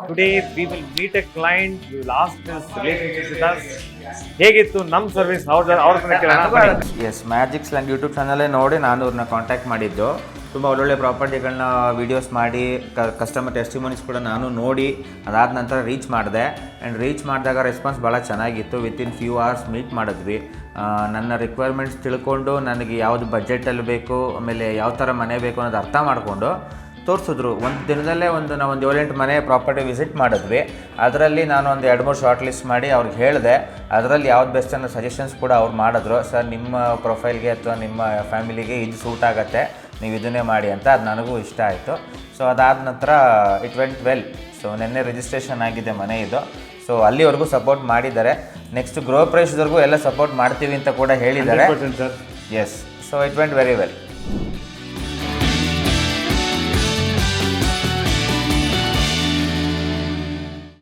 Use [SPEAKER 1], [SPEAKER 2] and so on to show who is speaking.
[SPEAKER 1] Today we will meet a client. We will ask his relationship with us. ಹೇಗಿತ್ತು ನಮ್ಮ service ಅವ್ರ ಕೇಳೋಣ.
[SPEAKER 2] S magic slang YouTube ಚಾನಲೇ ನೋಡಿ ನಾನು ಅವ್ರನ್ನ ಕಾಂಟ್ಯಾಕ್ಟ್ ಮಾಡಿದ್ದು. ತುಂಬ ಒಳ್ಳೊಳ್ಳೆ ಪ್ರಾಪರ್ಟಿಗಳನ್ನ ವೀಡಿಯೋಸ್ ಮಾಡಿ ಕಸ್ಟಮರ್ ಟೆಸ್ಟಿಮೋನೀಸ್ ಕೂಡ ನಾನು ನೋಡಿ ಅದಾದ ನಂತರ ರೀಚ್ ಮಾಡಿದೆ. ಆ್ಯಂಡ್ ರೀಚ್ ಮಾಡಿದಾಗ ರೆಸ್ಪಾನ್ಸ್ ಭಾಳ ಚೆನ್ನಾಗಿತ್ತು. ವಿತಿನ್ ಫ್ಯೂ ಅವರ್ಸ್ ಮೀಟ್ ಮಾಡಿದ್ವಿ. ನನ್ನ ರಿಕ್ವೈರ್ಮೆಂಟ್ಸ್ ತಿಳ್ಕೊಂಡು ನನಗೆ ಯಾವುದು ಬಜೆಟಲ್ಲಿ ಬೇಕು, ಆಮೇಲೆ ಯಾವ ಥರ ಮನೆ ಬೇಕು ಅನ್ನೋದು ಅರ್ಥ ಮಾಡಿಕೊಂಡು ತೋರಿಸಿದ್ರು. ಒಂದು ದಿನದಲ್ಲೇ ನಾವು ಒಂದು 7-8 ಮನೆ ಪ್ರಾಪರ್ಟಿ ವಿಸಿಟ್ ಮಾಡಿದ್ವಿ. ಅದರಲ್ಲಿ ನಾನು ಒಂದು 2-3 ಶಾರ್ಟ್ ಲಿಸ್ಟ್ ಮಾಡಿ ಅವ್ರಿಗೆ ಹೇಳಿದೆ. ಅದರಲ್ಲಿ ಯಾವ್ದು ಬೆಸ್ಟ್ ಅನ್ನೋ ಸಜೆಷನ್ಸ್ ಕೂಡ ಅವ್ರು ಮಾಡಿದ್ರು. ಸರ್, ನಿಮ್ಮ ಪ್ರೊಫೈಲ್ಗೆ ಅಥವಾ ನಿಮ್ಮ ಫ್ಯಾಮಿಲಿಗೆ ಇದು ಸೂಟ್ ಆಗುತ್ತೆ, ನೀವು ಇದನ್ನೇ ಮಾಡಿ ಅಂತ. ಅದು ನನಗೂ ಇಷ್ಟ ಆಯಿತು. ಸೊ ಅದಾದ ನಂತರ ಇಟ್ ವೆಂಟ್ ವೆಲ್. ಸೊ ನಿನ್ನೆ ರಿಜಿಸ್ಟ್ರೇಷನ್ ಆಗಿದೆ ಮನೆ ಇದು. ಸೊ ಅಲ್ಲಿವರೆಗೂ ಸಪೋರ್ಟ್ ಮಾಡಿದ್ದಾರೆ. ನೆಕ್ಸ್ಟ್ ಗೃಹ ಪ್ರವೇಶದವರೆಗೂ ಎಲ್ಲ ಸಪೋರ್ಟ್ ಮಾಡ್ತೀವಿ ಅಂತ ಕೂಡ ಹೇಳಿದ್ದಾರೆ. Yes, so it went very well.